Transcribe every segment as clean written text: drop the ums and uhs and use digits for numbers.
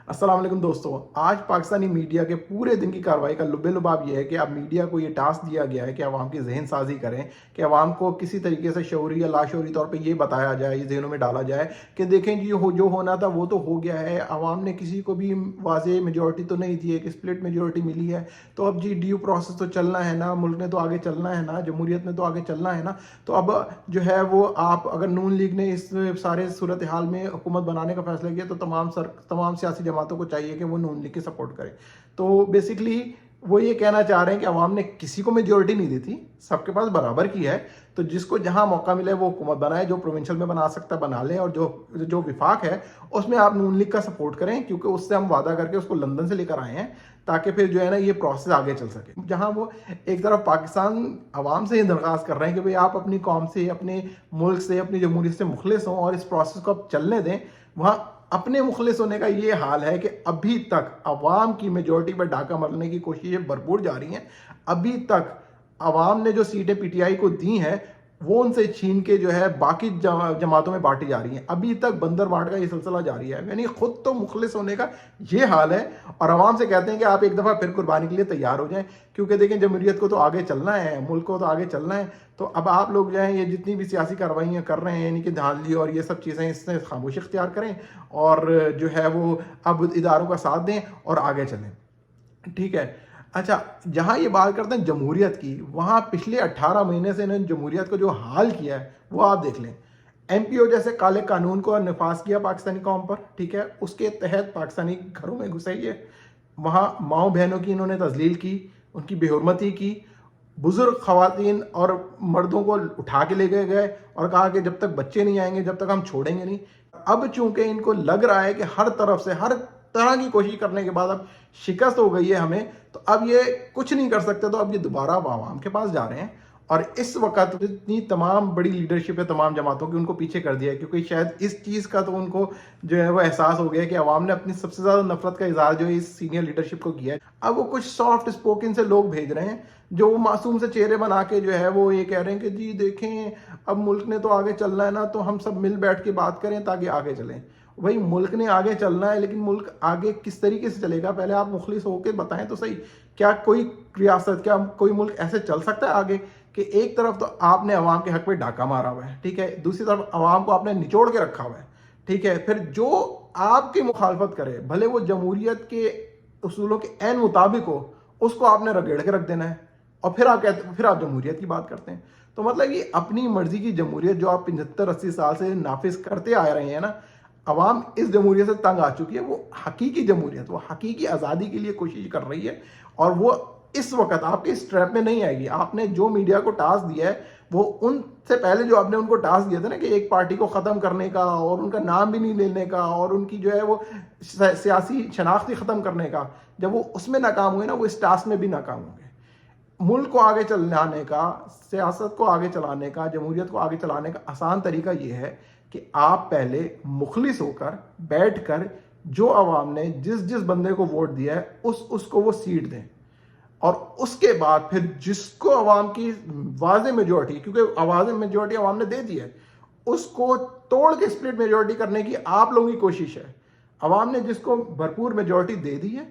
अस्सलाम वालेकुम दोस्तों, आज पाकिस्तानी मीडिया के पूरे दिन की कार्रवाई का लुबे-लुबाब ये है कि अब मीडिया को ये टास्क दिया गया है कि अवाम की ज़हन साज़ी करें, कि अवाम को किसी तरीके से शऊरी या लाशऊरी तौर पे ये बताया जाए, ये ज़हनों में डाला जाए कि देखें जी जो होना था वो तो हो गया है। अवाम ने किसी को भी वाज़ेह मेजॉरिटी तो नहीं दी है, एक स्प्लिट मेजॉरिटी मिली है, तो अब जी ड्यू प्रोसेस तो चलना है ना, मुल्क ने तो आगे चलना है ना, जमहूरियत में तो आगे चलना है ना। तो अब जो है वो आप अगर नून लीग ने इस सारे सूरत हाल में हुकूमत बनाने का फैसला किया तो तमाम सियासी जमातों को चाहिए कि वो नून लीग की सपोर्ट करें। तो बेसिकली वो ये कहना चाह रहे हैं कि अवाम ने किसी को मेजोरिटी नहीं दी थी, सबके पास बराबर की है, तो जिसको जहां मौका मिले वो हुकूमत बनाए, जो प्रोविंशियल में बना सकता बना ले, और जो जो विफाक है उसमें आप नून लीग का सपोर्ट करें, क्योंकि उससे हम वादा करके उसको लंदन से लेकर आए हैं ताकि फिर जो है ना ये प्रोसेस आगे चल सके। जहां वो एक तरफ पाकिस्तान अवाम से ही दरख्वास्त कर रहे हैं कि भाई आप अपनी कौम से, अपने मुल्क से, अपनी जमहूरियत से मुखलिस हों और इस प्रोसेस को आप चलने दें, वहां अपने मुखलिस होने का ये हाल है कि अभी तक अवाम की मेजोरिटी पर डाका मरने की कोशिशें भरपूर जारी हैं। अभी तक अवाम ने जो सीटें पीटीआई को दी हैं वो उनसे छीन के जो है बाकी जमातों में बांटी जा रही हैं। अभी तक बंदर बांट का ये सिलसिला जारी है, यानी खुद तो मुखलिस होने का ये हाल है और अवाम से कहते हैं कि आप एक दफ़ा फिर कुर्बानी के लिए तैयार हो जाएं, क्योंकि देखें जमहूरियत को तो आगे चलना है, मुल्क को तो आगे चलना है। तो अब आप लोग जो है ये जितनी भी सियासी कार्रवाइयाँ कर रहे हैं, यानी कि धांधली और ये सब चीज़ें, इससे खामोशी इख्तियार करें और जो है वो अब इदारों का साथ दें और आगे चलें। ठीक है। अच्छा, जहाँ ये बात करते हैं जमहूरियत की, वहाँ पिछले 18 महीने से इन्होंने जमहूरियत को जो हाल किया है वो आप देख लें। एमपीओ जैसे काले कानून को नफाज किया पाकिस्तानी कौम पर, ठीक है, उसके तहत पाकिस्तानी घरों में घुसाई है, वहाँ माओ बहनों की इन्होंने तजलील की, उनकी बेहुरमती की, बुजुर्ग खवातीन और मर्दों को उठा के ले गए और कहा कि जब तक बच्चे नहीं आएंगे जब तक हम छोड़ेंगे नहीं। अब चूंकि इनको लग रहा है कि हर तरफ से हर तरह की कोशिश करने के बाद अब शिकस्त हो गई है हमें, तो अब ये कुछ नहीं कर सकते, तो अब ये दोबारा आवाम के पास जा रहे हैं और इस वक्त जितनी तमाम बड़ी लीडरशिप है तमाम जमातों की, उनको पीछे कर दिया है, क्योंकि शायद इस चीज़ का तो उनको जो है वो एहसास हो गया कि अवाम ने अपनी सबसे ज़्यादा नफरत का इजहार जो है इस सीनियर लीडरशिप को किया है। अब वो कुछ सॉफ्ट स्पोकन से लोग भेज रहे हैं जो वो मासूम से चेहरे बना के जो है वो ये कह रहे हैं कि जी देखें अब मुल्क ने तो आगे चलना है ना, तो हम सब मिल बैठ के बात करें ताकि आगे चलें। भाई मुल्क ने आगे चलना है, लेकिन मुल्क आगे किस तरीके से चलेगा पहले आप मुखलिस होकर बताएं तो सही। क्या कोई रियासत, क्या कोई मुल्क ऐसे चल सकता है आगे कि एक तरफ तो आपने अवाम के हक में डाका मारा हुआ है, ठीक है, दूसरी तरफ अवाम को आपने निचोड़ के रखा हुआ है, ठीक है, फिर जो आपकी मुखालफत करे भले वो जमहूरियत के उसूलों के ऐन मुताबिक हो, उसको आपने रगड़ के रख देना है और फिर आप जमहूरियत की बात करते हैं। तो मतलब ये अपनी मर्जी की जमहूरियत जो आप 75-80 साल से नाफिज करते आ रहे हैं ना, अवाम इस जमहूरियत से तंग आ चुकी है। वो हकीकी जमहूरियत, वो हकीकी आज़ादी के लिए कोशिश कर रही है और वो इस वक्त आपके इस ट्रैप में नहीं आएगी। आपने जो मीडिया को टास्क दिया है वो उनसे पहले जो आपने उनको टास्क दिया था ना कि एक पार्टी को ख़त्म करने का और उनका नाम भी नहीं लेने का और उनकी जो है वो सियासी शनाख्त ख़त्म करने का, जब वो उसमें नाकाम हुए ना, वो इस टास्क में भी नाकाम होंगे। मुल्क को आगे चलाने का, सियासत को आगे चलाने का, जमहूरियत को आगे चलाने का आसान तरीका ये है कि आप पहले मुखलिस होकर बैठकर जो अवाम ने जिस जिस बंदे को वोट दिया है उसको वो सीट दें और उसके बाद फिर जिसको अवाम की वाज़ेह मेजॉरिटी, क्योंकि आवाज़ मेजॉरिटी अवाम ने दे दी है, उसको तोड़ के स्प्लिट मेजॉरिटी करने की आप लोगों की कोशिश है। अवाम ने जिसको भरपूर मेजॉरिटी दे दी है,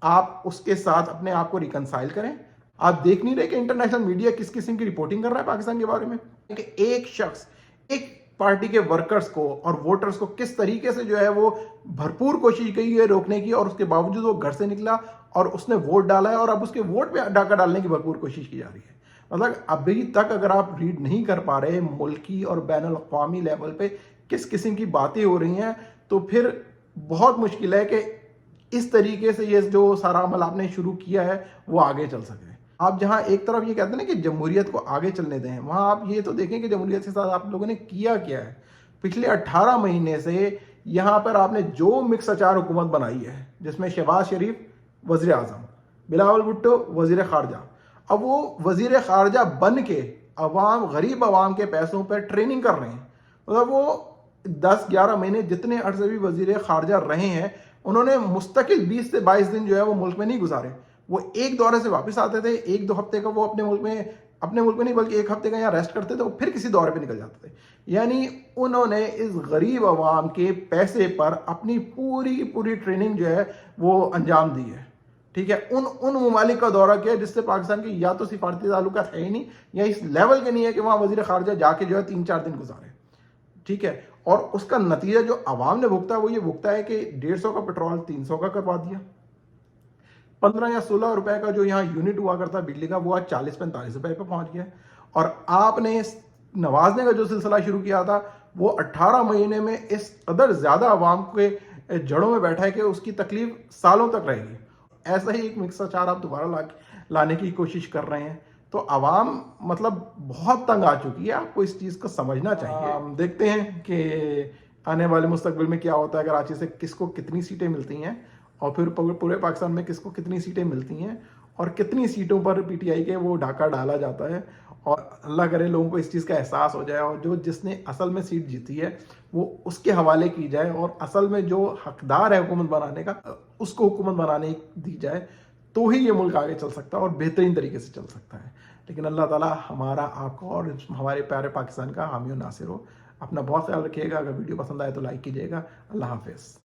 आप उसके साथ अपने आप को रिकनसाइल करें। आप देख नहीं रहे कि इंटरनेशनल मीडिया किस किस्म की रिपोर्टिंग कर रहा है पाकिस्तान के बारे में, कि एक शख्स एक पार्टी के वर्कर्स को और वोटर्स को किस तरीके से जो है वो भरपूर कोशिश की है रोकने की, और उसके बावजूद वो घर से निकला और उसने वोट डाला है और अब उसके वोट पे डाका डालने की भरपूर कोशिश की जा रही है। मतलब अभी तक अगर आप रीड नहीं कर पा रहे मुल्की और बैनुल अक़वामी लेवल पे किस किस्म की बातें हो रही हैं, तो फिर बहुत मुश्किल है कि इस तरीके से ये जो सारा अमल आपने शुरू किया है वो आगे चल सके। आप जहां एक तरफ ये कहते हैं ना कि जमहूरियत को आगे चलने दें, वहां आप ये तो देखें कि जमहूरियत के साथ आप लोगों ने किया क्या है। पिछले 18 महीने से यहां पर आपने जो मिक्स अचार हुकूमत बनाई है, जिसमें शहबाज शरीफ वज़ीर आज़म, बिलावल भुट्टो वज़ीर ख़ारजा, अब वो वज़ीर ख़ारजा बन के गरीब अवाम के पैसों पर ट्रेनिंग कर रहे हैं। मतलब वो 10-11 महीने जितने अरसे भी वज़ीर ख़ारजा रहे हैं, उन्होंने मुस्तकिल 20 से 22 दिन जो है वो मुल्क में नहीं गुजारे। वो एक दौरे से वापस आते थे, 1-2 हफ्ते का वो अपने मुल्क में अपने मुल्क में नहीं बल्कि 1 हफ्ते का यहाँ रेस्ट करते थे और फिर किसी दौरे पे निकल जाते थे। यानी उन्होंने इस गरीब आवाम के पैसे पर अपनी पूरी पूरी ट्रेनिंग जो है वो अंजाम दी है। ठीक है, उन ममालिक का दौरा किया जिससे पाकिस्तान के या तो सिफारती ताल्लुकात है ही नहीं या इस लेवल के नहीं है कि वहाँ वजीर खारजा जाके जो है 3-4 दिन गुजारे। ठीक है, और उसका नतीजा जो आवाम ने भुगता वो ये भुगता है कि 150 का पेट्रोल 300 का करवा दिया। 15 या 16 रुपए का जो यहाँ यूनिट हुआ करता बिजली का वो आज 40-45 रुपए पे पहुंच गया। और आपने नवाजने का जो सिलसिला शुरू किया था वो 18 महीने में इस कदर ज्यादा आवाम के जड़ों में बैठा है कि उसकी तकलीफ सालों तक रहेगी। ऐसा ही एक मिक्स अचार आप दोबारा लाने की कोशिश कर रहे हैं, तो आवाम मतलब बहुत तंग आ चुकी है। आपको इस चीज़ को समझना चाहिए। हम देखते हैं कि आने वाले मुस्तकबिल में क्या होता है, कराची से किसको कितनी सीटें मिलती हैं और फिर पूरे पाकिस्तान में किसको कितनी सीटें मिलती हैं और कितनी सीटों पर पीटीआई के वो डाका डाला जाता है। और अल्लाह करे लोगों को इस चीज़ का एहसास हो जाए और जो जिसने असल में सीट जीती है वो उसके हवाले की जाए और असल में जो हकदार है हुकूमत बनाने का उसको हुकूमत बनाने दी जाए, तो ही ये मुल्क आगे चल सकता है और बेहतरीन तरीके से चल सकता है। लेकिन अल्लाह ताला हमारा, आपका और हमारे प्यारे पाकिस्तान का हामी और नासिर हो। अपना बहुत ख्याल रखिएगा। अगर वीडियो पसंद आए तो लाइक कीजिएगा। अल्लाह हाफिज़।